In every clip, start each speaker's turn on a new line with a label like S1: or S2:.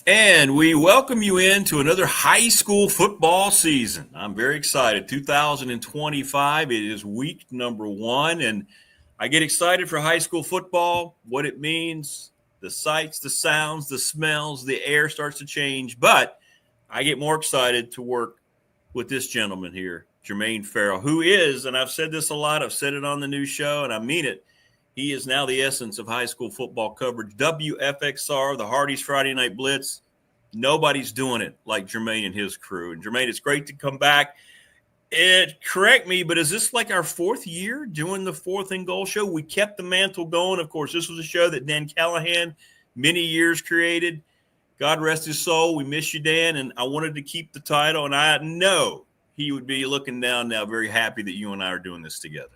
S1: And we welcome you into another high school football season. I'm very excited. 2025, it is week number 1, and I get excited for high school football, what it means, the sights, the sounds, the smells, the air starts to change. But I get more excited to work with this gentleman here, Jermaine Ferrell, who is, and I've said this a lot, I've said it on the new show, and I mean it. He is now the essence of high school football coverage. WFXR, the Hardy's Friday Night Blitz. Nobody's doing it like Jermaine and his crew. And Jermaine, it's great to come back. Correct me, but is this like our 4th year doing the Fourth and Goal show? We kept the mantle going. Of course, this was a show that Dan Callahan many years created. God rest his soul. We miss you, Dan. And I wanted to keep the title. And I know he would be looking down now, very happy that you and I are doing this together.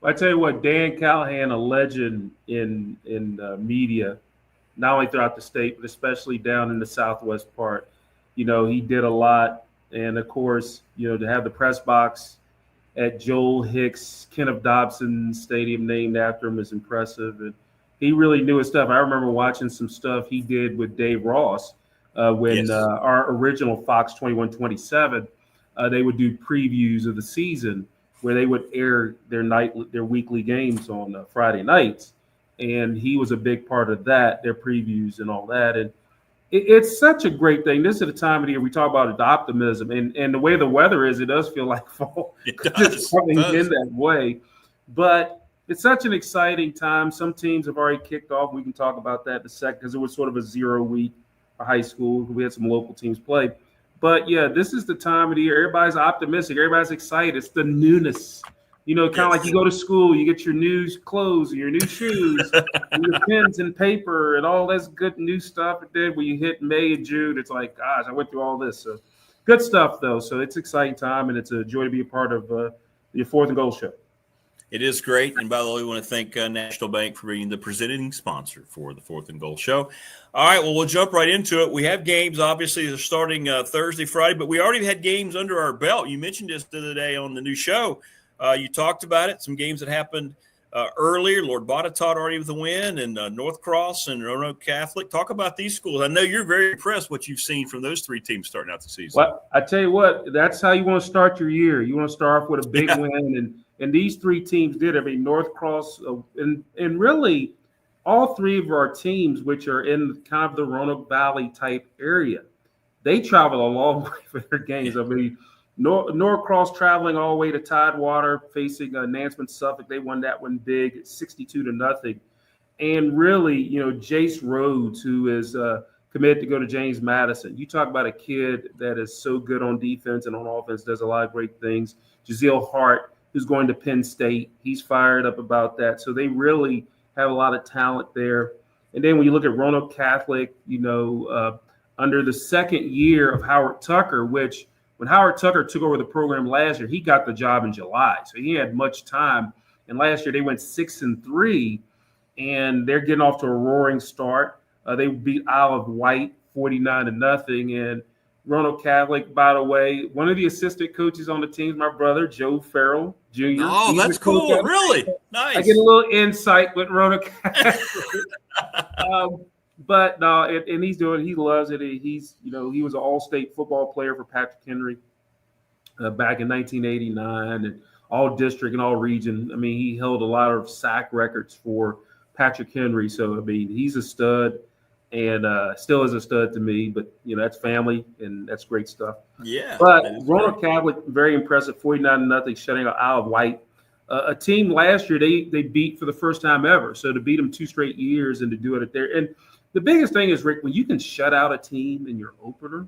S2: I tell you what, Dan Callahan, a legend in media, not only throughout the state, but especially down in the southwest part. You know, he did a lot. And, of course, you know, to have the press box at Joel Hicks, Kenneth Dobson Stadium named after him is impressive. And he really knew his stuff. I remember watching some stuff he did with Dave Ross when our original Fox 2127, they would do previews of the season where they would air their weekly games on Friday nights. And he was a big part of that, their previews and all that. And it's such a great thing. This is the time of the year we talk about the optimism. And the way the weather is, it does feel like fall. It's coming in that way. But it's such an exciting time. Some teams have already kicked off. We can talk about that in a second because it was sort of a 0 week for high school. We had some local teams play. But, yeah, this is the time of the year. Everybody's optimistic. Everybody's excited. It's the newness. You know, kind of like you go to school, you get your new clothes and your new shoes, and your pens and paper and all this good new stuff. And then when you hit May and June, it's like, gosh, I went through all this. So good stuff, though. So it's an exciting time, and it's a joy to be a part of the Fourth and Goal show.
S1: It is great. And by the way, we want to thank National Bank for being the presenting sponsor for the Fourth and Goal show. All right, well, we'll jump right into it. We have games, obviously, they're starting Thursday, Friday, but we already had games under our belt. You mentioned this the other day on the new show. You talked about it, some games that happened earlier. Lord Botetourt already with the win, and North Cross and Roanoke Catholic. Talk about these schools. I know you're very impressed what you've seen from those 3 teams starting out the season.
S2: Well, I tell you what, that's how you want to start your year. You want to start off with a big win, and these 3 teams did. I mean, North Cross and really all 3 of our teams, which are in kind of the Roanoke Valley type area, they travel a long way for their games. I mean, Norcross traveling all the way to Tidewater, facing Nansemond Suffolk. They won that one big, 62-0. And really, you know, Jace Rhodes, who is committed to go to James Madison. You talk about a kid that is so good on defense and on offense, does a lot of great things. Jazeel Hart, who's going to Penn State. He's fired up about that. So they really have a lot of talent there. And then when you look at Roanoke Catholic, you know, under the second year of Howard Tucker, which when Howard Tucker took over the program last year, he got the job in July. So he had much time. And last year they went 6-3, and they're getting off to a roaring start. They beat Isle of Wight 49-0. And Roanoke Catholic, by the way, one of the assistant coaches on the team is my brother, Joe Farrell Jr.
S1: Oh, that's cool. Really? Nice.
S2: I get a little insight with Roanoke Catholic. But no, and he loves it. He's, you know, he was an all-state football player for Patrick Henry back in 1989, and all district and all region. I mean, he held a lot of sack records for Patrick Henry. So, I mean, he's a stud and still is a stud to me. But, you know, that's family, and that's great stuff.
S1: Yeah.
S2: But Roanoke Catholic, very impressive, 49-0, shutting out Isle of Wight. A team last year they beat for the first time ever. So to beat them 2 straight years and to do it there. And the biggest thing is, Rick, when you can shut out a team in your opener,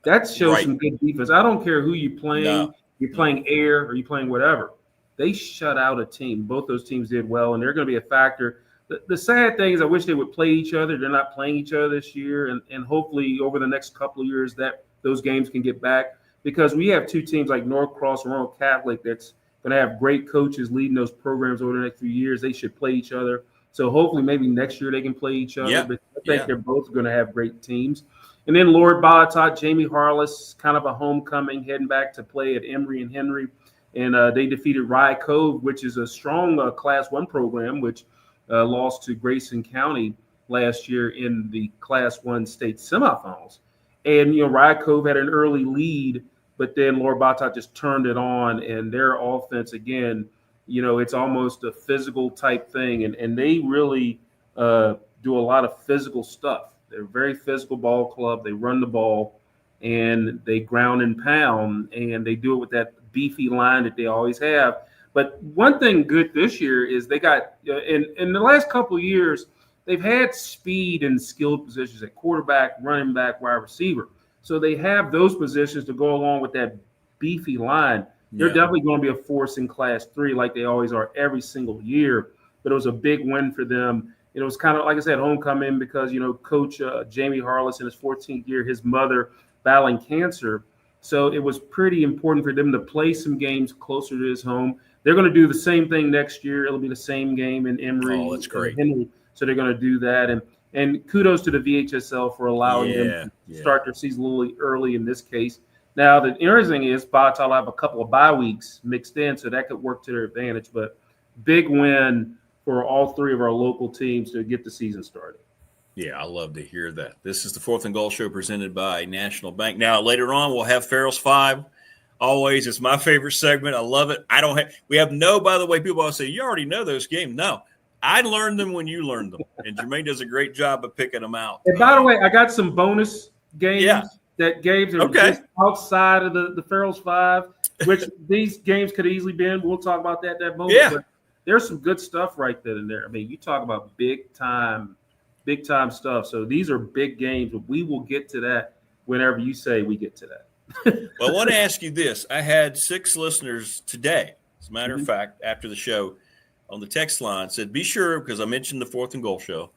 S2: that shows some good defense. I don't care who you're playing. No. You're playing air or you're playing whatever. They shut out a team. Both those teams did well, and they're going to be a factor. The sad thing is I wish they would play each other. They're not playing each other this year, and hopefully over the next couple of years that those games can get back, because we have 2 teams like North Cross and Roanoke Catholic that's going to have great coaches leading those programs over the next few years. They should play each other. So hopefully maybe next year they can play each other. Yeah. But I think they're both going to have great teams. And then Lord Botetourt, Jamie Harless, kind of a homecoming, heading back to play at Emory and Henry. And they defeated Rye Cove, which is a strong Class 1 program, which lost to Grayson County last year in the Class 1 state semifinals. And, Rye Cove had an early lead, but then Laura Bata just turned it on, and their offense, again, it's almost a physical type thing. And they really do a lot of physical stuff. They're a very physical ball club. They run the ball, and they ground and pound, and they do it with that beefy line that they always have. But one thing good this year is they got in the last couple of years, they've had speed and skilled positions at quarterback, running back, wide receiver. So they have those positions to go along with that beefy line. They're definitely going to be a force in Class 3 like they always are every single year. But it was a big win for them. It was kind of, like I said, homecoming because, Coach Jamie Harless in his 14th year, his mother battling cancer. So it was pretty important for them to play some games closer to his home. They're going to do the same thing next year. It'll be the same game in Emory.
S1: Oh, that's great.
S2: Henry. So they're going to do that. And kudos to the VHSL for allowing them to start their season a little early in this case. Now, the interesting thing is Bata will have a couple of bye weeks mixed in, so that could work to their advantage. But big win for all three of our local teams to get the season started.
S1: Yeah, I love to hear that. This is the Fourth and Goal Show presented by National Bank. Now, later on, we'll have Farrell's Five. Always, it's my favorite segment. I love it. By the way, people always say, you already know those games. No, I learned them when you learned them. And Jermaine does a great job of picking them out.
S2: And by the way, I got some bonus games that games are just outside of the Farrell's Five, which these games could easily be in. We'll talk about that moment.
S1: Yeah.
S2: But there's some good stuff right there in there. I mean, you talk about big time stuff. So these are big games, but we will get to that whenever you say we get to that.
S1: Well, I want to ask you this. I had 6 listeners today, as a matter of fact, after the show on the text line said, be sure, because I mentioned the Fourth and Goal Show.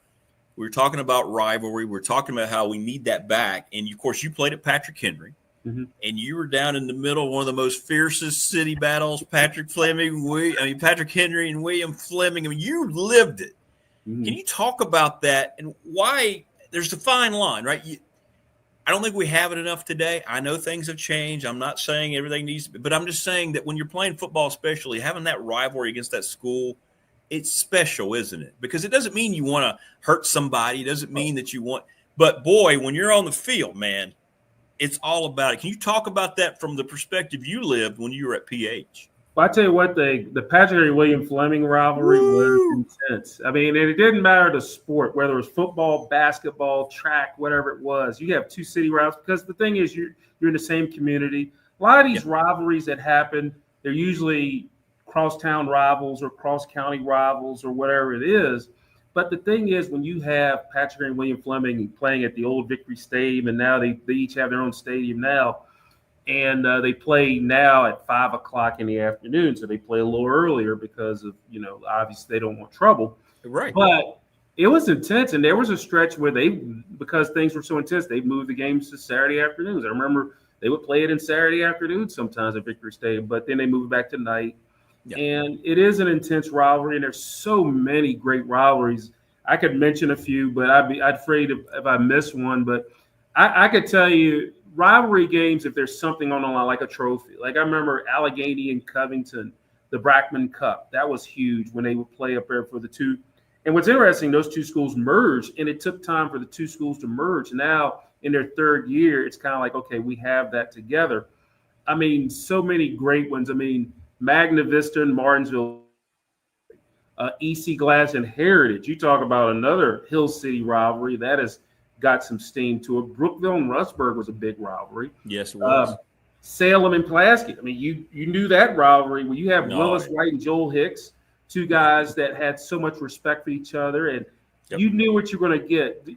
S1: We were talking about rivalry. We were talking about how we need that back. And, of course, you played at Patrick Henry. And you were down in the middle of one of the most fiercest city battles, Patrick Henry and William Fleming. I mean, you lived it. Can you talk about that and why there's a fine line, right? I don't think we have it enough today. I know things have changed. I'm not saying everything needs to be, but I'm just saying that when you're playing football, especially having that rivalry against that school, it's special, isn't it? Because it doesn't mean you want to hurt somebody. It doesn't mean that you want – but, boy, when you're on the field, man, it's all about it. Can you talk about that from the perspective you lived when you were at PH?
S2: Well, I tell you what, the Patrick and William Fleming rivalry was intense. I mean, and it didn't matter the sport, whether it was football, basketball, track, whatever it was. You have 2 city rivals because the thing is you're in the same community. A lot of these rivalries that happen, they're usually crosstown rivals or cross-county rivals or whatever it is. But the thing is, when you have Patrick and William Fleming playing at the old Victory Stadium, and now they each have their own stadium now, and they play now at 5 o'clock in the afternoon. So they play a little earlier because of, obviously they don't want trouble.
S1: Right.
S2: But it was intense. And there was a stretch where because things were so intense, they moved the games to Saturday afternoons. I remember they would play it in Saturday afternoons sometimes at Victory Stadium, but then they moved back to night. Yeah. And it is an intense rivalry. And there's so many great rivalries. I could mention a few, but I'd afraid if I miss one. But I could tell you, rivalry games, if there's something on the line, like a trophy. Like I remember Allegheny and Covington, the Brackman Cup. That was huge when they would play up there for the 2. And what's interesting, those 2 schools merged, and it took time for the 2 schools to merge. Now, in their 3rd year, it's kind of like, okay, we have that together. I mean, so many great ones. I mean, Magna Vista and Martinsville, EC Glass and Heritage. You talk about another Hill City rivalry. That is got some steam to it. Brookville and Rustburg was a big rivalry.
S1: Yes, it was.
S2: Salem and Pulaski. I mean, you knew that rivalry when you have Willis White and Joel Hicks, 2 guys that had so much respect for each other, and you knew what you were going to get.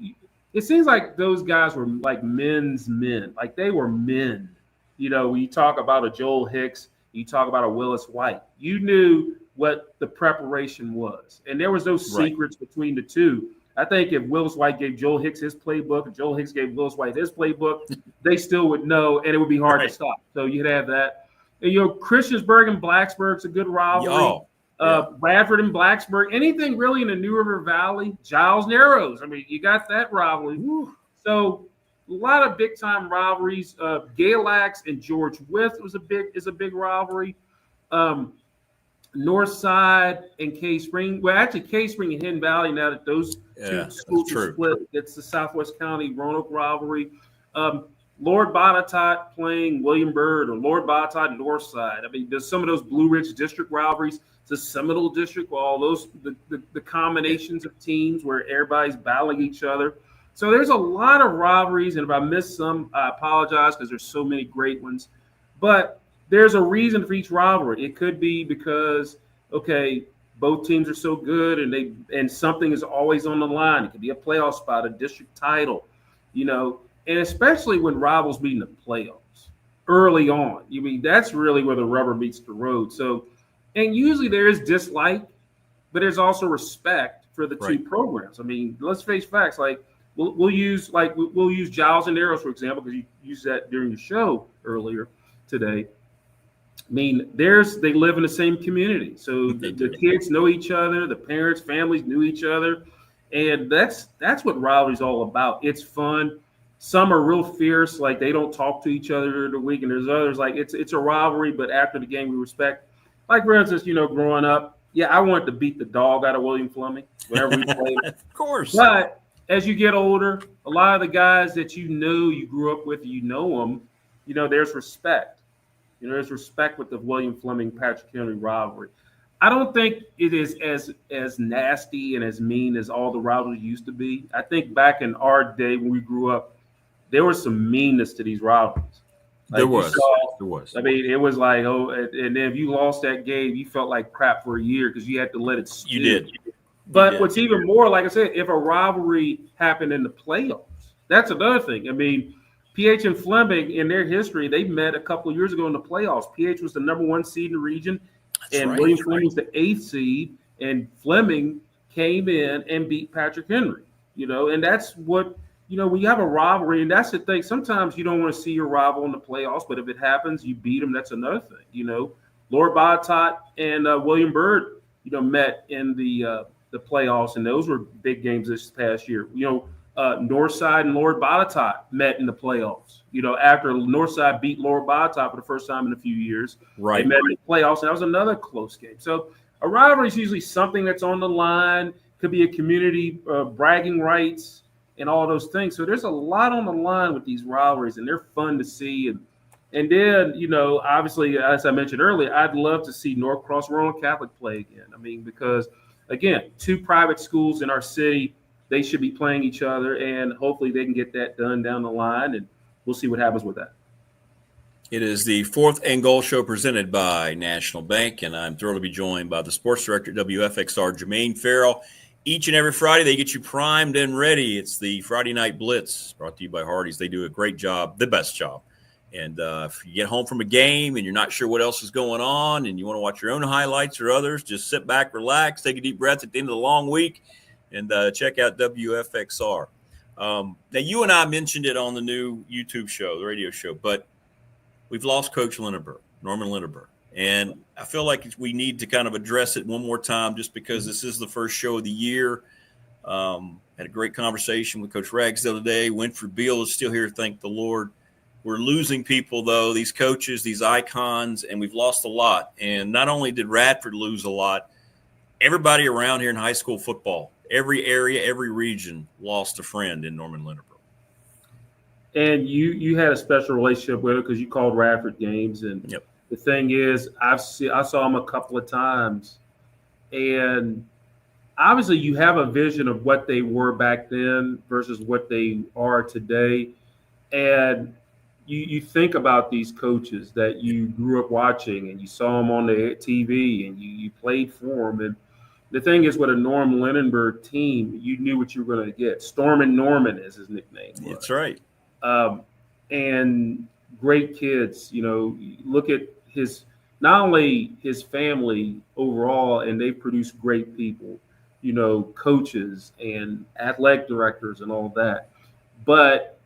S2: It seems like those guys were like men's men. Like they were men. When you talk about a Joel Hicks, you talk about a Willis White. You knew what the preparation was, and there was no secrets between the 2. I think if Willis White gave Joel Hicks his playbook and Joel Hicks gave Willis White his playbook, they still would know, and it would be hard to stop. So you'd have that. And, Christiansburg and Blacksburg's a good rivalry. Bradford and Blacksburg, anything really in the New River Valley, Giles Narrows. I mean, you got that rivalry. So a lot of big-time rivalries. Galax and George Wythe is a big rivalry. North Side and Cave Spring. Well, actually, Cave Spring and Hidden Valley. Now that those two schools are split, it's the Southwest County Roanoke rivalry. Lord Botetourt playing William Byrd, or Lord Botetourt North Side. I mean, there's some of those Blue Ridge District rivalries. The Seminole District, all those the combinations of teams where everybody's battling each other. So there's a lot of rivalries, and if I missed some, I apologize because there's so many great ones. But there's a reason for each rivalry. It could be because, okay, both teams are so good and something is always on the line. It could be a playoff spot, a district title, and especially when rivals meet in the playoffs early on. I mean, that's really where the rubber meets the road. So, and usually there is dislike, but there's also respect for the two programs. I mean, let's face facts. Like we'll use Giles and Arrows, for example, because you used that during the show earlier today. I mean, they live in the same community. So the kids know each other, the parents, families knew each other. And that's what rivalry's all about. It's fun. Some are real fierce, like they don't talk to each other during the week. And there's others like it's a rivalry, but after the game we respect. Like, for instance, growing up, I wanted to beat the dog out of William Fleming whenever we played.
S1: Of course.
S2: But as you get older, a lot of the guys that you grew up with, them, there's respect. There's respect with the William Fleming Patrick Henry rivalry. I don't think it is as nasty and as mean as all the rivalries used to be. I think back in our day when we grew up, there was some meanness to these rivalries.
S1: Like there was.
S2: I mean, it was like, and then if you lost that game, you felt like crap for a year because you had to let it stew.
S1: You did.
S2: But what's even more, like I said, if a rivalry happened in the playoffs, that's another thing. I mean, PH and Fleming, in their history, they met a couple of years ago in the playoffs. PH was the number 1 seed in the region, William Fleming was the 8th seed, and Fleming came in and beat Patrick Henry. And that's what, when you have a rivalry, and that's the thing. Sometimes you don't want to see your rival in the playoffs, but if it happens, you beat them. That's another thing. Lord Botetourt and William Byrd, met in the playoffs, and those were big games this past year. Northside and Lord Botetourt met in the playoffs. After Northside beat Lord Botetourt for the first time in a few years,
S1: right?
S2: They met in the playoffs, and that was another close game. So a rivalry is usually something that's on the line. Could be a community bragging rights and all those things. So there's a lot on the line with these rivalries, and they're fun to see. And then obviously, as I mentioned earlier, I'd love to see Norcross Roanoke Catholic play again. I mean, because again, 2 private schools in our city. They should be playing each other, and hopefully they can get that done down the line, and we'll see what happens with that.
S1: It is the 4th and Goal Show presented by National Bank, and I'm thrilled to be joined by the sports director at WFXR, Jermaine Ferrell. Each and every Friday, they get you primed and ready. It's the Friday Night Blitz, brought to you by Hardee's. They do a great job, the best job. And if you get home from a game and you're not sure what else is going on and you want to watch your own highlights or others, just sit back, relax, take a deep breath at the end of the long week, and check out WFXR. Now, you and I mentioned it on the new YouTube show, the radio show, but we've lost Coach Lindenberg, Norman Lindenberg. And I feel like we need to kind of address it one more time just because this is the first show of the year. Had a great conversation with Coach Ragsdale today. Winfred Beal is still here, thank the Lord. We're losing people, though, these coaches, these icons, and we've lost a lot. And not only did Radford lose a lot, everybody around here in high school football, every area, every region lost a friend in Norman Lindenberg. And
S2: you had a special relationship with him because you called Radford games. And The thing is, I saw him a couple of times. And obviously you have a vision of what they were back then versus what they are today. And you think about these coaches that you grew up watching and you saw them on the TV and you played for them. And the thing is, with a Norm Lindenberg team, you knew what you were going to get. Stormin' Norman is his nickname.
S1: That's right.
S2: And great kids, look at not only his family overall, and they produce great people, coaches and athletic directors and all that, but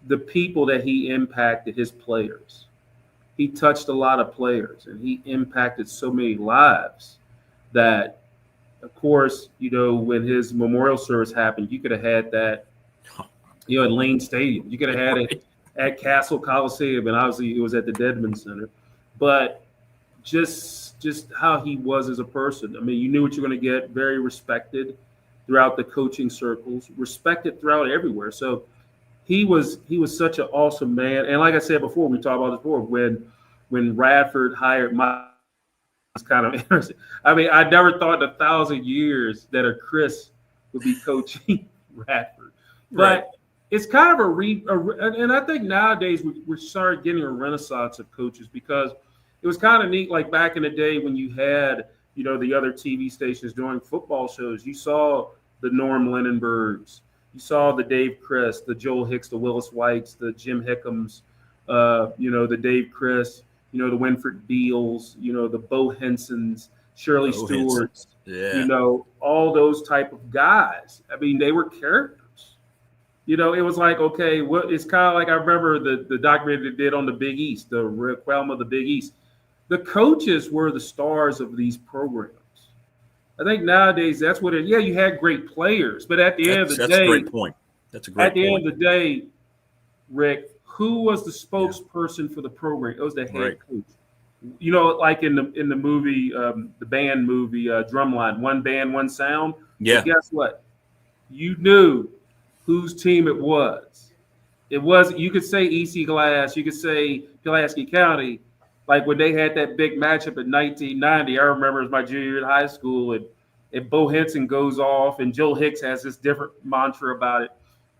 S2: the people that he impacted, his players. He touched a lot of players, and he impacted so many lives that, of course, when his memorial service happened, you could have had that, at Lane Stadium. You could have had it at Castle Coliseum, and obviously it was at the Dedman Center. But just just how he was as a person. I mean, you knew what you're going to get. Very respected throughout the coaching circles, respected throughout everywhere. So he was such an awesome man. And like I said before, we talked about this before, when Radford hired Mike, it's kind of interesting. I mean, I never thought in 1,000 years that a Chris would be coaching Radford, but
S1: Right.
S2: it's kind of and I think nowadays we started getting a renaissance of coaches, because it was kind of neat. Like back in the day when you had, the other TV stations doing football shows, you saw the Norm Linenbergs, you saw the Dave Chris, the Joel Hicks, the Willis Whites, the Jim Hickams, the Dave Chris, the Winfred Beals, the Bo Hensons, Shirley
S1: Bo
S2: Stewarts,
S1: Yeah.
S2: all those type of guys. I mean, they were characters. It was like, okay, it's kind of like I remember the documentary they did on the Big East, the realm of the Big East. The coaches were the stars of these programs. I think nowadays that's what it. Yeah, you had great players, but at the end of the
S1: That's
S2: day,
S1: a great point. That's a great
S2: at the
S1: point.
S2: end of the day, Rick, who was the spokesperson for the program? It was the head
S1: Right.
S2: coach. Like in the movie, the band movie, Drumline, one band, one sound.
S1: Yeah.
S2: But guess what? You knew whose team it was. It was, you could say EC Glass, you could say Pulaski County. Like when they had that big matchup in 1990, I remember it was my junior year in high school, and Bo Henson goes off, and Joel Hicks has this different mantra about it.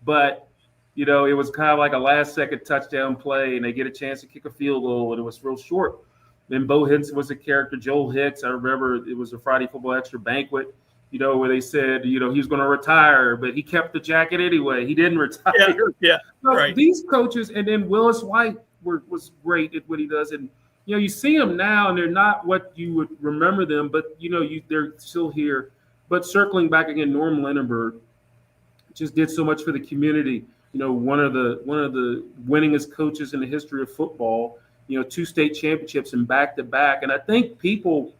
S2: But, it was kind of like a last-second touchdown play, and they get a chance to kick a field goal, and it was real short. Then Bo Henson was a character. Joel Hicks, I remember it was a Friday Football Extra banquet, where they said, he was going to retire, but he kept the jacket anyway. He didn't retire.
S1: Yeah.
S2: So
S1: Right.
S2: these coaches, and then Willis White was great at what he does. And, you see them now, and they're not what you would remember them, but, they're still here. But circling back again, Norm Linenberg just did so much for the community. One of the winningest coaches in the history of football, 2 state championships and back-to-back. And I think people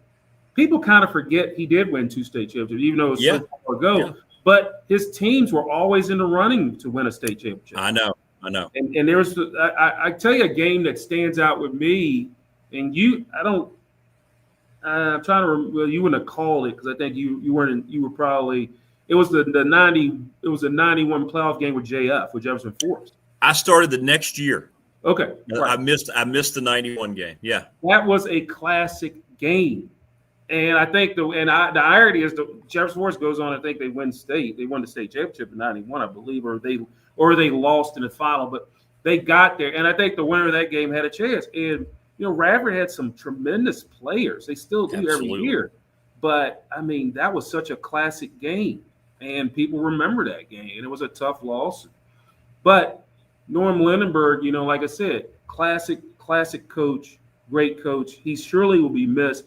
S2: kind of forget he did win 2 state championships, even though it was so far ago.
S1: Yeah.
S2: But his teams were always in the running to win a state championship.
S1: I know.
S2: And there was, I tell you, a game that stands out with me, and I'm trying to remember, well, you wouldn't have called it because I think you weren't, you were probably, it was the 91 playoff game with JF, with Jefferson Forest.
S1: I started the next year.
S2: Okay. Right.
S1: I missed the 91 game. Yeah.
S2: That was a classic game. And I think the irony is the Jefferson Forest goes on. I think they won the state championship in '91, I believe, or they lost in the final, but they got there. And I think the winner of that game had a chance. And Radford had some tremendous players. They still do every year. But I mean, that was such a classic game, and people remember that game. And it was a tough loss. But Norm Linenberg, like I said, classic coach, great coach. He surely will be missed.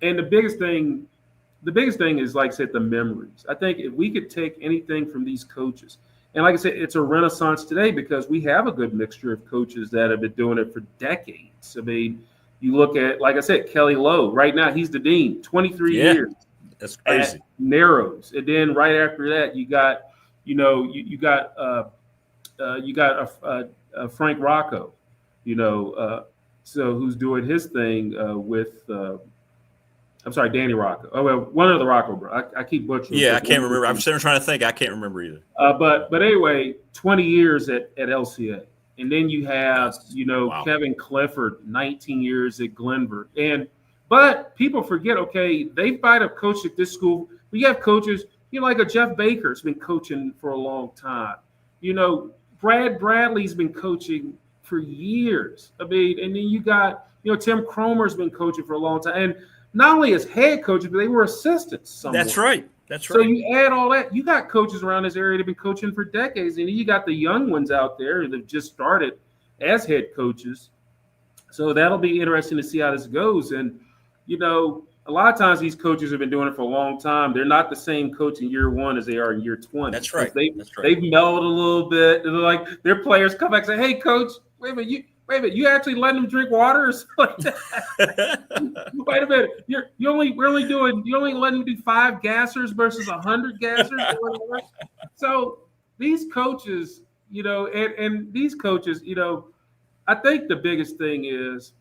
S2: And the biggest thing is, like I said, the memories. I think if we could take anything from these coaches, and like I said, it's a renaissance today because we have a good mixture of coaches that have been doing it for decades. I mean, you look at, like I said, Kelly Lowe. Right now, he's the dean, 23 years.
S1: That's crazy.
S2: At Narrows, and then right after that, you got, you got Frank Rocco, so who's doing his thing with. I'm sorry, Danny Rocco. Oh, well, one of the Rocco bro. I keep butchering.
S1: Yeah, I can't remember. I'm sitting trying to think. I can't remember either.
S2: But anyway, 20 years at LCA. And then you have,
S1: Wow.
S2: Kevin Clifford, 19 years at Glenver. But people forget, okay, they might have coached at this school. We have coaches, like a Jeff Baker's been coaching for a long time. Brad Bradley's been coaching for years. I mean, and then you got, Tim Cromer's been coaching for a long time. And not only as head coaches, but they were assistants somewhere.
S1: That's right.
S2: So you add all that. You got coaches around this area that have been coaching for decades, and you got the young ones out there that have just started as head coaches. So that'll be interesting to see how this goes. And, a lot of times these coaches have been doing it for a long time. They're not the same coach in year 1 as they are in year 20.
S1: That's right.
S2: They've mellowed a little bit. And like their players come back and say, "Hey, coach, wait a minute, you actually letting them drink water or something like that? Wait a minute, you only letting them do 5 gassers versus 100 gassers." So these coaches, and these coaches, I think the biggest thing is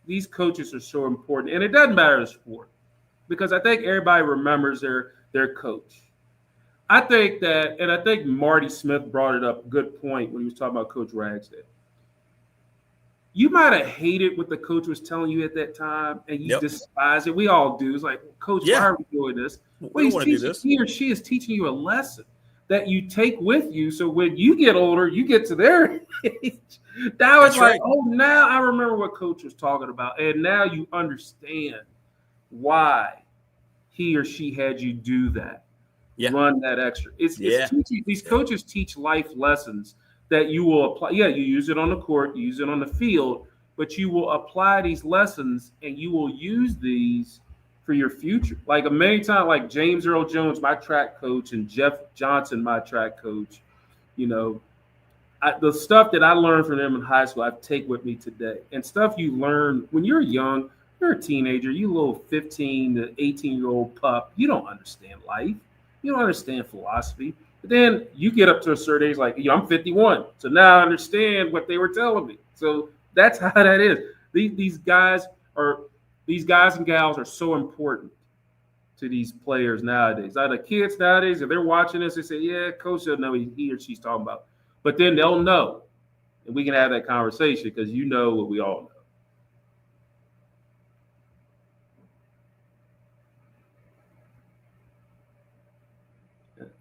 S2: these coaches are so important, and it doesn't matter the sport, because I think everybody remembers their coach. I think that, and I think Marty Smith brought it up, good point when he was talking about Coach Ragsdale. You might have hated what the coach was telling you at that time, and you despise it. We all do. It's like, Coach, why are we doing this?
S1: We don't want to do this.
S2: He or she is teaching you a lesson that you take with you, so when you get older, you get to their age. Now it's like, oh, now I remember what Coach was talking about, and now you understand why he or she had you do that. Run that extra. It's teaching, these coaches teach life lessons that you will apply. Yeah, you use it on the court, you use it on the field, but you will apply these lessons and you will use these for your future. Like many times, like James Earl Jones, my track coach, and Jeff Johnson, my track coach, the stuff that I learned from them in high school, I take with me today. And stuff you learn when you're young, you're a teenager, you little 15 to 18-year-old pup, you don't understand life. You don't understand philosophy. But then you get up to a certain age, like, I'm 51. So now I understand what they were telling me. So that's how that is. These guys and gals are so important to these players nowadays. The kids nowadays, if they're watching this, they say, yeah, Coach doesn't know what he or she's talking about. But then they'll know. And we can have that conversation because you know what we all know.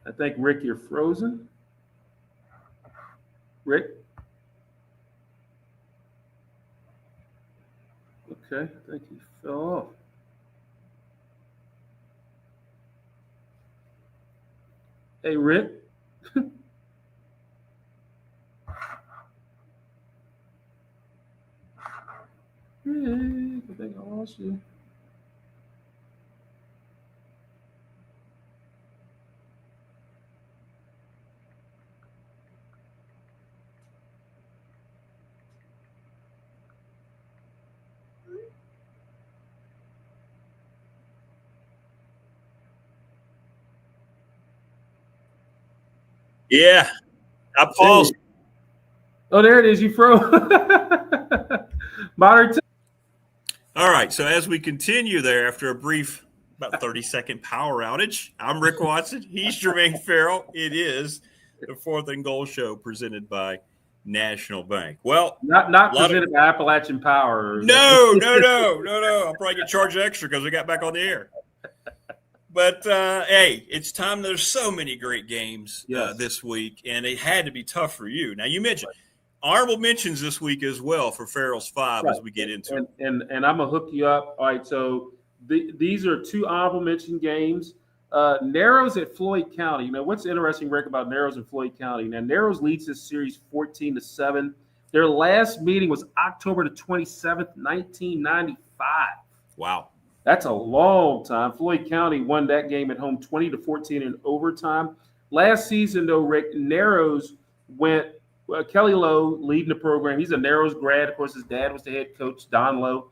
S2: I think, Rick, you're frozen. Rick? Okay, I think he fell off. Hey, Rick? Hey, I think I lost you.
S1: Yeah, I paused.
S2: Oh, there it is. You froze. Modern.
S1: All right. So as we continue there, after a brief, about 30-second power outage, I'm Rick Watson. He's Jermaine Ferrell. It is the Fourth and Goal Show presented by National Bank. Well,
S2: not presented by Appalachian Power.
S1: No. I'll probably get charged extra because we got back on the air. But, hey, it's time. There's so many great games this week, and it had to be tough for you. Now, you mentioned honorable mentions this week as well for Farrell's 5 as we get into it.
S2: And I'm going to hook you up. All right, so these are 2 honorable mention games. Narrows at Floyd County. What's interesting, Rick, about Narrows and Floyd County? Now, Narrows leads this series 14-7. Their last meeting was October the 27th, 1995.
S1: Wow.
S2: That's a long time. Floyd County won that game at home 20-14 in overtime. Last season, though, Rick, Narrows went Kelly Lowe leading the program. He's a Narrows grad. Of course, his dad was the head coach, Don Lowe.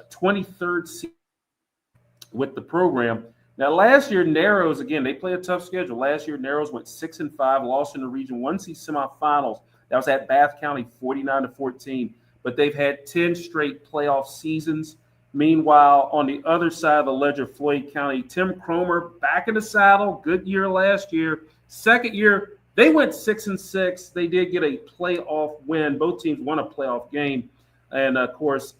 S2: 23rd season with the program. Now, last year, Narrows, again, they play a tough schedule. Last year, Narrows went 6-5, lost in the Region 1C semifinals. That was at Bath County, 49-14. But they've had 10 straight playoff seasons. Meanwhile, on the other side of the ledger, Floyd County, Tim Cromer back in the saddle. Good year last year. Second year, they went 6-6. They did get a playoff win. Both teams won a playoff game. And, of course,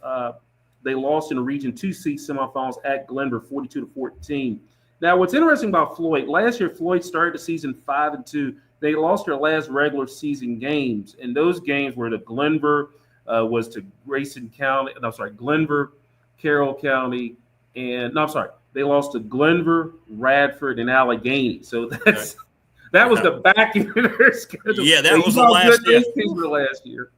S2: they lost in the Region 2C semifinals at Glenver, 42-14. Now, what's interesting about Floyd, last year Floyd started the season 5-2. They lost their last regular season games. And those games were to Glenver, was to Grayson County. Glenver, Carroll County, they lost to Glenver, Radford, and Allegheny. So that was the back end of their schedule.
S1: Yeah, that was the last
S2: last year.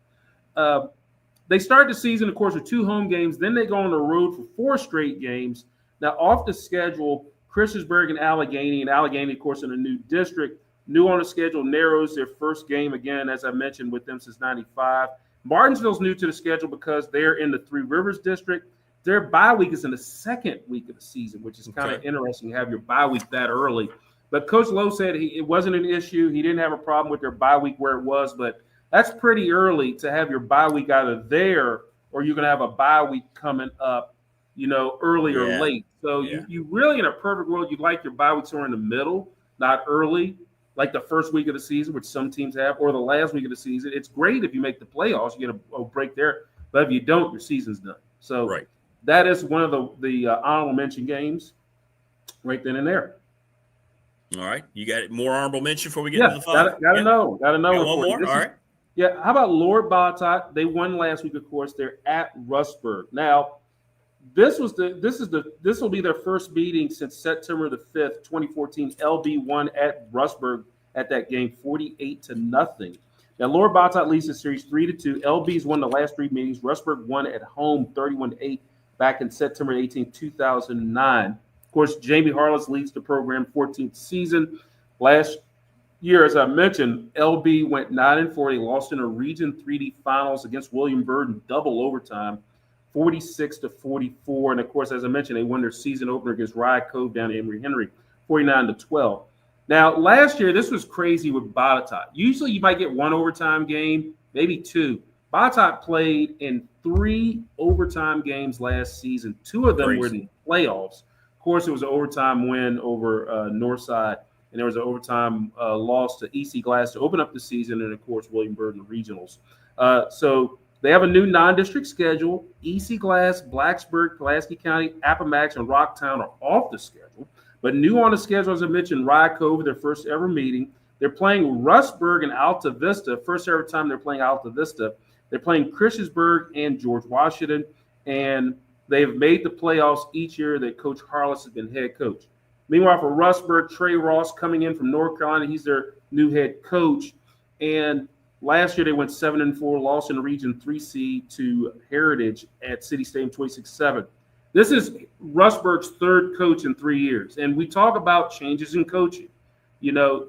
S2: They start the season, of course, with 2 home games. Then they go on the road for 4 straight games. Now, off the schedule, Christiansburg and Allegheny, of course, in a new district. New on the schedule, Narrows, their first game, again, as I mentioned, with them since 95. Martinsville's new to the schedule because they're in the Three Rivers district. Their bye week is in the second week of the season, which is kind of interesting to have your bye week that early. But Coach Lowe said it wasn't an issue. He didn't have a problem with their bye week where it was, but that's pretty early to have your bye week out of there or you're going to have a bye week coming up, early or
S1: Yeah.
S2: late. So
S1: Yeah.
S2: you really, in a perfect world, you'd like your bye weeks are in the middle, not early, like the first week of the season, which some teams have, or the last week of the season. It's great if you make the playoffs, you get a break there. But if you don't, your season's done. So
S1: Right.
S2: that is one of the honorable mention games right then and there.
S1: All right. You got more honorable mention before we get
S2: Yeah,
S1: into the five?
S2: gotta
S1: Yeah.
S2: know. Got another
S1: Got
S2: one
S1: one
S2: for you.
S1: more? All right.
S2: Yeah, how about Lord Bottot? They won last week, of course. They're at Rustburg. Now, this will be their first meeting since September the 5th, 2014. LB won at Rustburg at that game 48-0. Now, Lord Bottot leads the series 3-2. LB's won the last three meetings. Rustburg won at home 31-8 back in September 18, 2009. Of course, Jamie Harless leads the program 14th season. Last year, as I mentioned, LB went 9-4. They lost in a Region 3D Finals against William Byrd in double overtime, 46-44. And of course, as I mentioned, they won their season opener against Rye Cove down at Emory Henry, 49-12. Now, last year, this was crazy with Bottot. Usually, you might get one overtime game, maybe two. Bottot played in 3 overtime games last season. 2 of them were the playoffs. Of course, it was an overtime win over Northside, and there was an overtime loss to EC Glass to open up the season, and of course, William Byrd in the regionals. So they have a new non-district schedule. EC Glass, Blacksburg, Pulaski County, Appomattox, and Rocktown are off the schedule. But new on the schedule, as I mentioned, Rye Cove, their first ever meeting. They're playing Rustburg and Alta Vista. First ever time they're playing Alta Vista. They're playing Christiansburg and George Washington. And they've made the playoffs each year that Coach Harless has been head coach. Meanwhile, for Rustburg, Trey Ross coming in from North Carolina. He's their new head coach. And last year they went 7-4, lost in the Region 3C to Heritage at City Stadium 26-7. This is Rustburg's third coach in 3 years. And we talk about changes in coaching.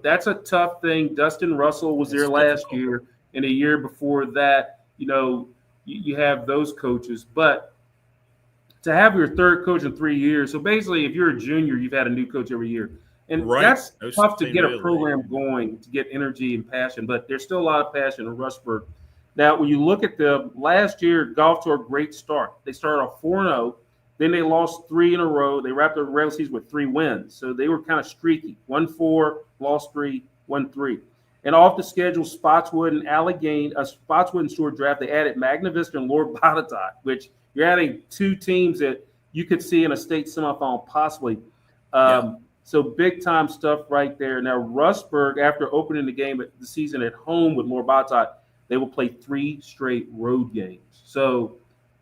S2: That's a tough thing. Dustin Russell was there last year, and a year before that, you have those coaches. But to have your third coach in 3 years, so basically if you're a junior, you've had a new coach every year. And that's tough to get a program going, to get energy and passion. But there's still a lot of passion in Rustburg. Now, when you look at them, last year, Golf Tour, great start. They started off 4-0. Then they lost 3 in a row. They wrapped up the regular season with 3 wins. So they were kind of streaky. 1-4, lost 3, won 3. And off the schedule, Spotswood and Allegheny, Spotswood and Stewart Draft, they added Magna Vista and Lord Bottot, which you're adding 2 teams that you could see in a state semifinal possibly. So big-time stuff right there. Now, Rustburg, after opening the season at home with Lord Bottot, they will play 3 straight road games. So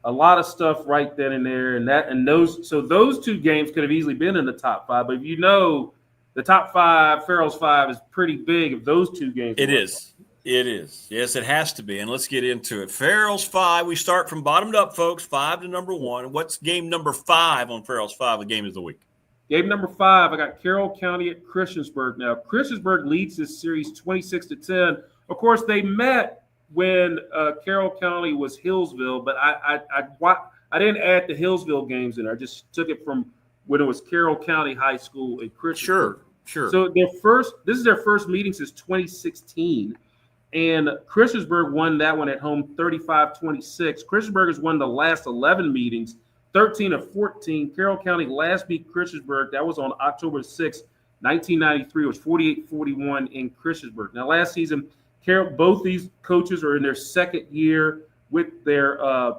S2: a lot of stuff right then and there, those 2 games could have easily been in the top 5. But if the top 5, Farrell's 5 is pretty big. If those 2 games,
S1: it is. Yes, it has to be. And let's get into it. Farrell's 5. We start from bottom up, folks. 5 to number 1. What's game number 5 on Farrell's 5? The game of the week.
S2: Game number 5. I got Carroll County at Christiansburg. Now, Christiansburg leads this series 26-10. Of course, they met when Carroll County was Hillsville, but I didn't add the Hillsville games in there. I just took it from when it was Carroll County High School at Christiansburg.
S1: Sure.
S2: So this is their first meeting since 2016, and Christiansburg won that one at home 35-26. Christiansburg has won the last 11 meetings, 13-14. Carroll County last beat Christiansburg. That was on October 6, 1993. It was 48-41 in Christiansburg. Now, last season, both these coaches are in their second year with their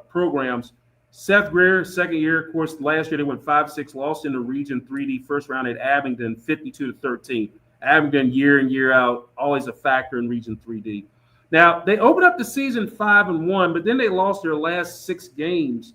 S2: programs. Seth Greer, second year, of course, last year they went 5-6, lost in the Region 3D first round at Abingdon, 52-13. Abingdon, year in, year out, always a factor in Region 3D. Now, they opened up the season 5-1, but then they lost their last 6 games.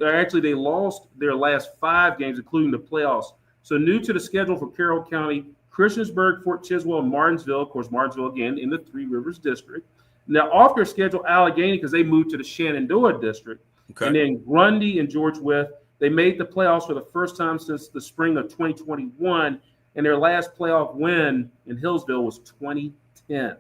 S2: Actually, they lost their last 5 games, including the playoffs. So new to the schedule for Carroll County, Christiansburg, Fort Chiswell, and Martinsville. Of course, Martinsville, again, in the Three Rivers District. Now, off their schedule, Allegheny, because they moved to the Shenandoah District. Okay. And then Grundy and George Wythe. They made the playoffs for the first time since the spring of 2021, and their last playoff win in Hillsville was 2010.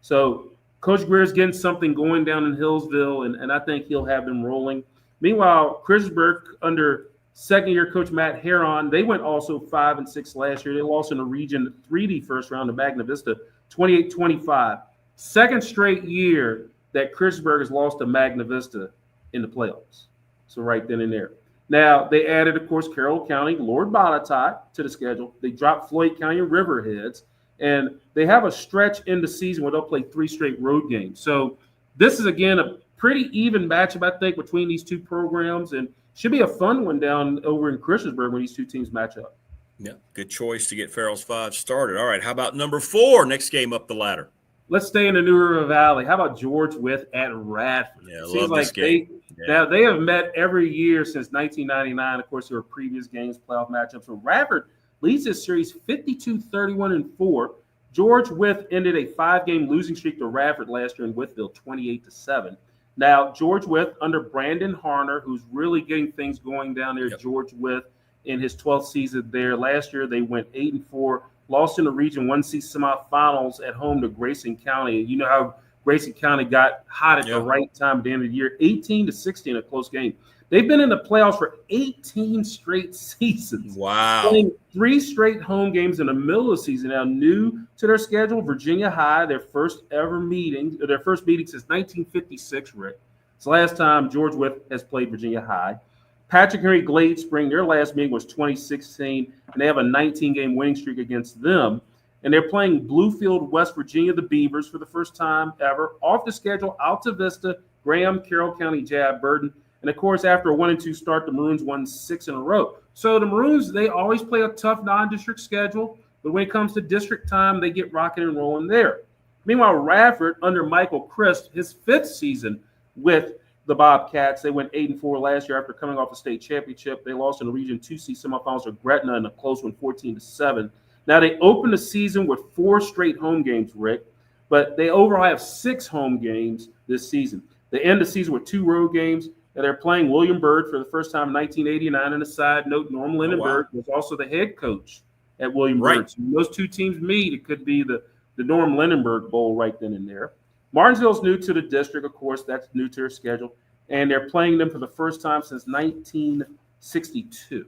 S2: So Coach Greer's getting something going down in Hillsville, and I think he'll have them rolling. Meanwhile, Christiansburg, under second-year coach Matt Heron, they went also 5-6 last year. They lost in the Region 3D first round to Magna Vista, 28-25. Second straight year that Christiansburg has lost to Magna Vista. in the playoffs. So right then and there. Now, they added, of course, Carroll County, Lord Botetourt to the schedule. They dropped Floyd County and Riverheads. And they have a stretch in the season where they'll play 3 straight road games. So this is, again, a pretty even matchup, I think, between these two programs. And should be a fun one down over in Christiansburg when these two teams match up.
S1: Yeah, good choice to get Farrell's 5 started. All right, how about number 4, next game up the ladder?
S2: Let's stay in the New River Valley. How about George Wythe at Radford?
S1: Yeah, I love this game.
S2: Now, they have met every year since 1999. Of course, there were previous games, playoff matchups. So Radford leads this series 52-31-4. George Wythe ended a 5-game losing streak to Radford last year in Wytheville, 28-7. Now, George Wythe under Brandon Harner, who's really getting things going down there. Yep. George Wythe in his 12th season there. Last year, they went 8-4. Lost in the Region 1C semifinals at home to Grayson County. You know how Grayson County got hot at the right time at the end of the year, 18-16, a close game. They've been in the playoffs for 18 straight seasons.
S1: Wow.
S2: Playing 3 straight home games in the middle of the season. Now, new to their schedule, Virginia High, their first meeting since 1956, Rick. It's the last time George Wythe has played Virginia High. Patrick Henry Glade Spring, their last meeting was 2016, and they have a 19-game winning streak against them. And they're playing Bluefield, West Virginia, the Beavers, for the first time ever. Off the schedule, Alta Vista, Graham, Carroll County, Jab, Burton. And, of course, after a 1-2 start, the Maroons won 6 in a row. So the Maroons, they always play a tough non-district schedule. But when it comes to district time, they get rocking and rolling there. Meanwhile, Radford, under Michael Christ, his 5th season with the Bobcats, they went 8-4 last year after coming off a state championship. They lost in the Region 2C semifinals to Gretna in a close one, 14-7. Now, they opened the season with 4 straight home games, Rick, but they overall have 6 home games this season. They end the season with 2 road games, and they're playing William Byrd for the first time in 1989. And a side note, Norm Lindenberg was also the head coach at William Byrd. So when those two teams meet, it could be the Norm Lindenberg Bowl right then and there. Martinsville's new to the district, of course. That's new to their schedule. And they're playing them for the first time since 1962.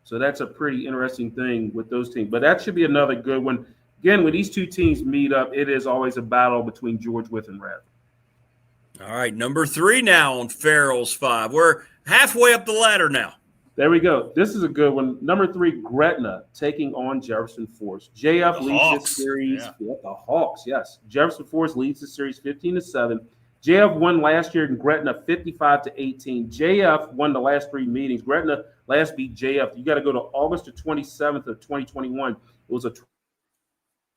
S2: So that's a pretty interesting thing with those teams. But that should be another good one. Again, when these two teams meet up, it is always a battle between George Wythe and Radford.
S1: All right, number 3 now on Farrell's 5. We're halfway up the ladder now.
S2: There we go. This is a good one. Number 3, Gretna taking on Jefferson Forest. JF leads this series. Yeah, the Hawks, yes. Jefferson Forest leads the series 15-7. JF won last year in Gretna 55-18. JF won the last 3 meetings. Gretna last beat JF. You got to go to August the 27th of 2021. It was a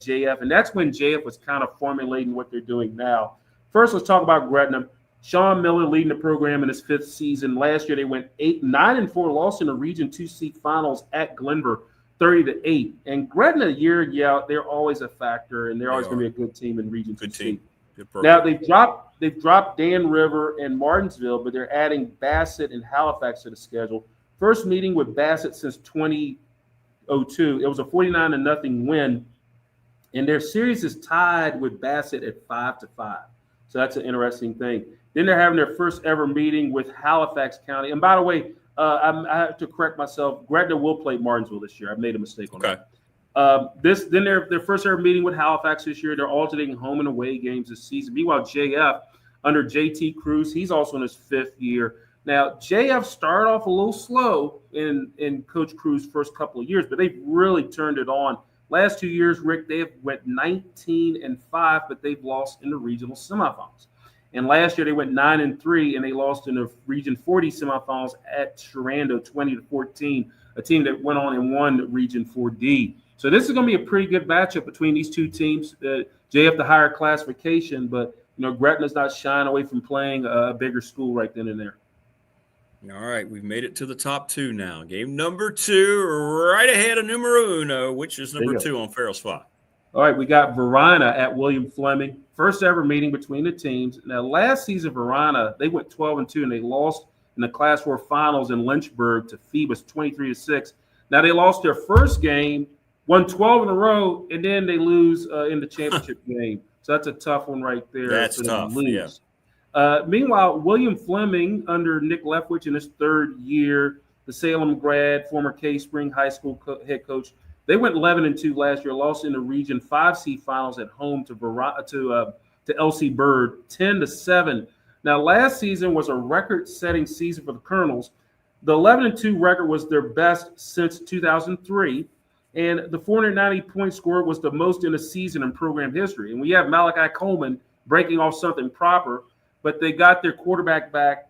S2: JF, and that's when JF was kind of formulating what they're doing now. First, let's talk about Gretna. Sean Miller leading the program in his 5th season. Last year, they went 9-4, lost in the Region 2C finals at Glenver, 30-8. And Gretna, they're always a factor, and they're always going to be a good team in Region 2C.
S1: Good team.
S2: Now they've dropped Dan River and Martinsville, but they're adding Bassett and Halifax to the schedule. First meeting with Bassett since 2002. It was a 49-0 win, and their series is tied with Bassett at 5-5. So that's an interesting thing. Then they're having their first ever meeting with Halifax County. And by the way, I have to correct myself. Gretna will play Martinsville this year. I made a mistake on that. Then their first ever meeting with Halifax this year. They're alternating home and away games this season. Meanwhile, JF under JT Cruz, he's also in his 5th year. Now, JF started off a little slow in Coach Cruz's first couple of years, but they've really turned it on. Last 2 years, Rick, they have went 19-5, but they've lost in the regional semifinals. And last year they went 9-3, and they lost in the Region 40 semifinals at Sharando 20-14, a team that went on and won Region 4D. So this is going to be a pretty good matchup between these two teams. JF the higher classification, but Gretna's not shying away from playing a bigger school right then and there.
S1: All right, we've made it to the top 2 now. Game number 2, right ahead of numero uno, which is number 2 on Farrell's 5.
S2: All right, we got Verina at William Fleming. First ever meeting between the teams. Now, last season, Verina, they went 12-2, and they lost in the Class 4 finals in Lynchburg to Phoebus 23-6. Now, they lost their first game, won 12 in a row, and then they lose in the championship game. So that's a tough one right there.
S1: That's tough, yeah.
S2: Meanwhile, William Fleming, under Nick Leftwich in his 3rd year, the Salem grad, former K-Spring High School head coach, they went 11-2 last year, lost in the Region 5C finals at home to LC Byrd, 10-7. Now, last season was a record-setting season for the Colonels. The 11-2 record was their best since 2003, and the 490-point score was the most in a season in program history. And we have Malachi Coleman breaking off something proper, but they got their quarterback back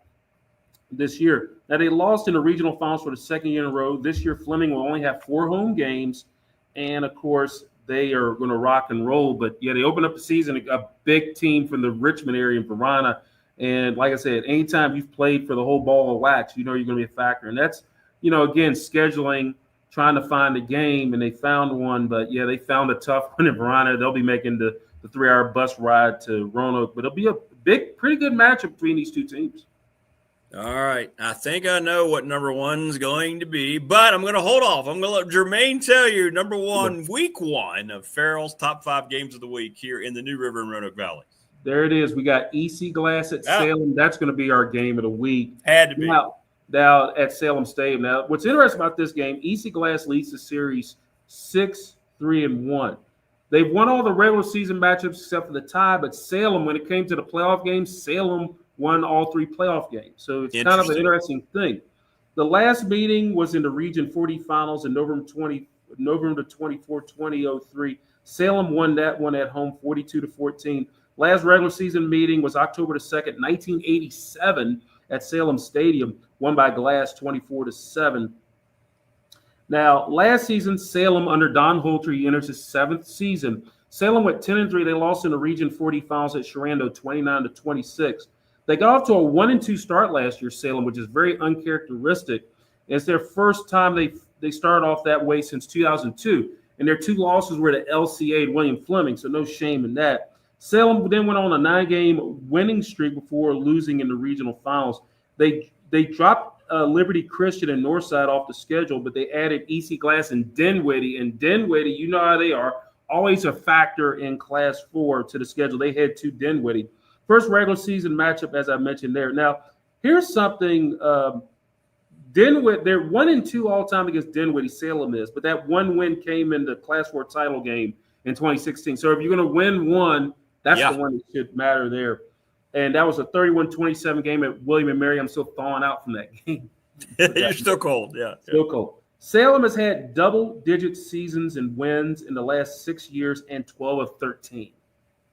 S2: this year. Now, they lost in the regional finals for the second year in a row. This year, Fleming will only have 4 home games, and of course, they are going to rock and roll. But yeah, they opened up the season, a big team from the Richmond area in Verona. And like I said, anytime you've played for the whole ball of wax, you know you're going to be a factor. And that's, again, scheduling, trying to find a game, and they found one. But yeah, they found a tough one in Verona. They'll be making the 3-hour bus ride to Roanoke. But it'll be a pretty good matchup between these two teams.
S1: All right. I think I know what number one's going to be, but I'm going to hold off. I'm going to let Jermaine tell you number one, week one of Ferrell's top 5 games of the week here in the New River and Roanoke Valley.
S2: There it is. We got EC Glass at Salem. That's going to be our game of the week.
S1: Had to be.
S2: Now at Salem Stadium. Now, what's interesting about this game, EC Glass leads the series 6-3-1. They've won all the regular season matchups except for the tie, but Salem, when it came to the playoff games, Salem won all 3 playoff games. So it's kind of an interesting thing. The last meeting was in the Region 40 finals in November 24, 2003. Salem won that one at home 42-14. Last regular season meeting was October 2nd, 1987 at Salem Stadium, won by Glass 24-7. Now, last season, Salem under Don Holtry enters his 7th season. Salem went 10-3. They lost in the Region 40 finals at Sharando 29-26. They got off to a 1-2 start last year, Salem, which is very uncharacteristic. It's their first time they started off that way since 2002. And their 2 losses were to LCA and William Fleming, so no shame in that. Salem then went on a 9-game winning streak before losing in the regional finals. They dropped Liberty Christian and Northside off the schedule, but they added EC Glass and Dinwiddie. And Dinwiddie, you know how they are, always a factor in Class 4 to the schedule. They head to Dinwiddie. First regular season matchup, as I mentioned there. Now, here's something. Dinwiddie, they're 1-2 all time against Dinwiddie. Salem is, but that one win came in the Class 4 title game in 2016. So if you're going to win one, that's the one that should matter there. And that was a 31-27 game at William and Mary. I'm still thawing out from that game.
S1: You're still cold, yeah.
S2: Still cold. Salem has had double-digit seasons and wins in the last 6 years and 12 of 13.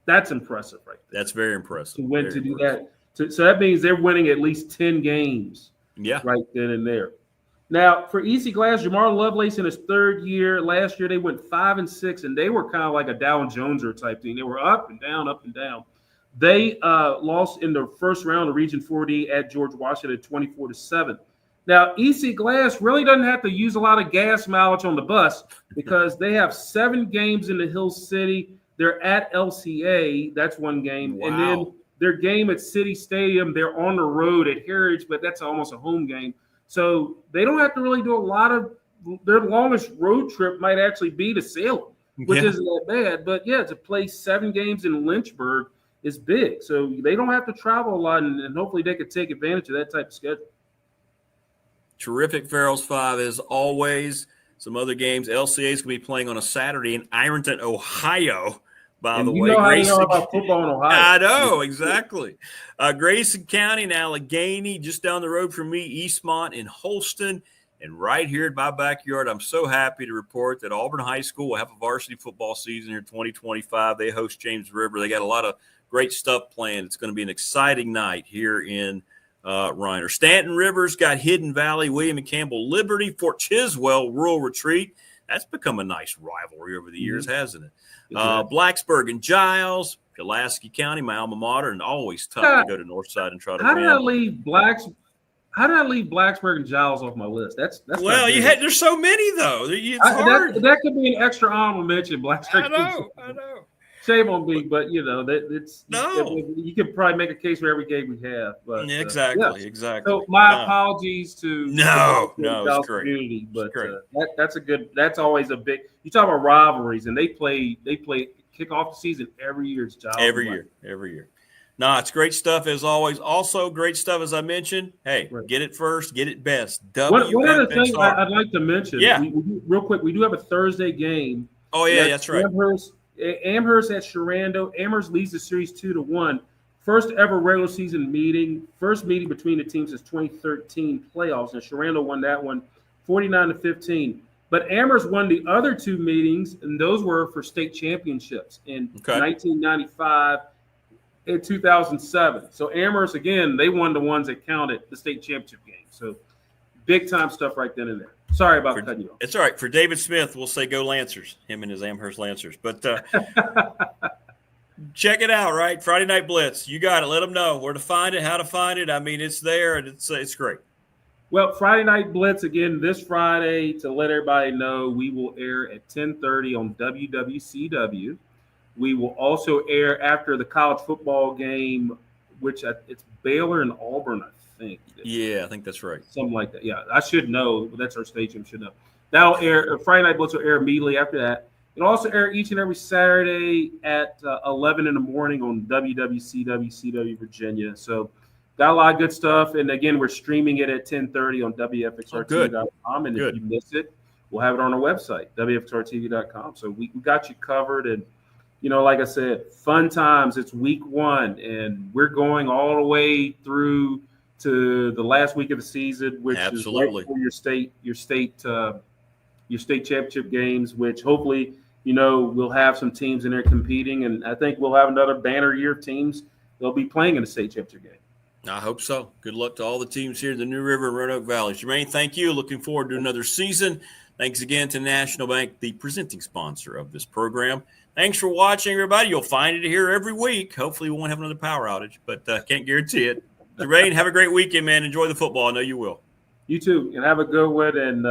S2: That's impressive, right there.
S1: That's very impressive.
S2: To win, to do that. So that means they're winning at least 10 games.
S1: Yeah.
S2: Right then and there. Now, for EC Glass, Jamar Lovelace in his 3rd year. Last year, they went 5-6, and they were kind of like a Dow Joneser type thing. They were up and down, up and down. They lost in the first round of Region 4D at George Washington 24-7. Now, EC Glass really doesn't have to use a lot of gas mileage on the bus because they have 7 games in the Hill City. They're at LCA. That's one game.
S1: Wow.
S2: And then their game at City Stadium, they're on the road at Heritage, but that's almost a home game. So they don't have to really do a lot of – their longest road trip might actually be to Salem, which isn't that bad. But, yeah, to play 7 games in Lynchburg is big. So they don't have to travel a lot, and hopefully they could take advantage of that type of schedule.
S1: Terrific Ferrell's 5 as always. Some other games. LCA is going to be playing on a Saturday in Ironton, Ohio. By the way,
S2: Grayson, about football in Ohio.
S1: I know, exactly. Grayson County and Allegheny, just down the road from me, Eastmont and Holston, and right here in my backyard. I'm so happy to report that Auburn High School will have a varsity football season here 2025. They host James River. They got a lot of great stuff planned. It's going to be an exciting night here in Reiner. Stanton Rivers got Hidden Valley, William and Campbell Liberty, Fort Chiswell Rural Retreat. That's become a nice rivalry over the years, hasn't it? Blacksburg and Giles, Pulaski County, my alma mater, and always tough to go to Northside and try to win.
S2: How did I leave Blacksburg and Giles off my list? That's
S1: well, there's so many though. It's hard.
S2: That could be an extra honorable mention. Blacksburg.
S1: I know.
S2: Shame on me, but you could probably make a case for every game we have. But
S1: exactly.
S2: So my apologies to
S1: it's great.
S2: Community, but that's always a big. You talk about rivalries, and they kick off the season every year.
S1: Every year. No, it's great stuff as always. Also, great stuff as I mentioned. Hey, Get it first, get it best.
S2: One other thing I'd like to mention. Real quick, we do have a Thursday game.
S1: Oh yeah, that's right.
S2: Amherst at Sharando. Amherst leads the series 2-1. First ever regular season meeting, first meeting between the teams since 2013 playoffs, and Sharando won that one 49-15. But Amherst won the other two meetings, and those were for state championships in 1995 and 2007. So Amherst, again, they won the ones that counted, the state championship game. So big time stuff right then and there. Sorry about cutting you off.
S1: It's all right. For David Smith, we'll say go Lancers, him and his Amherst Lancers. But check it out, right? Friday Night Blitz. You got it. Let them know where to find it, how to find it. I mean, it's there, and it's great.
S2: Well, Friday Night Blitz, again, this Friday, to let everybody know, we will air at 10:30 on WWCW. We will also air after the college football game, which it's Baylor and Auburn, I think.
S1: Yeah, I think that's right.
S2: Something like that. Yeah, I should know. That's our station. Should know. That'll air. Friday Night Blitz will air immediately after that. It'll also air each and every Saturday at 11 in the morning on WWCW, CW, Virginia. So got a lot of good stuff. And again, we're streaming it at 10:30 on WFXRTV.com. And if you miss it, we'll have it on our website, WFXRTV.com. So we got you covered. And, you know, like I said, fun times. It's week one, and we're going all the way through to the last week of the season, which is right before your state championship games, which hopefully, you know, we'll have some teams in there competing. And I think we'll have another banner year of teams that'll be playing in the state championship game.
S1: I hope so. Good luck to all the teams here in the New River and Roanoke Valley. Jermaine, thank you. Looking forward to another season. Thanks again to National Bank, the presenting sponsor of this program. Thanks for watching, everybody. You'll find it here every week. Hopefully we won't have another power outage, but can't guarantee it. Jermaine, have a great weekend, man. Enjoy the football. I know you will.
S2: You too, and have a good one, and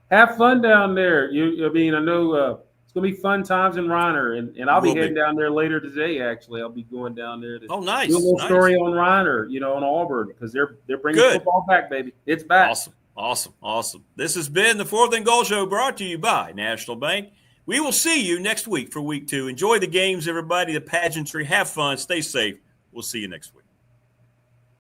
S2: have fun down there. I know it's going to be fun times in Reiner, and I'll be heading down there later today, actually. I'll be going down there to do a little story on Reiner, on Auburn, because they're bringing football back, baby. It's back.
S1: Awesome. This has been the Fourth and Goal Show, brought to you by National Bank. We will see you next week for week 2. Enjoy the games, everybody, the pageantry. Have fun. Stay safe. We'll see you next week.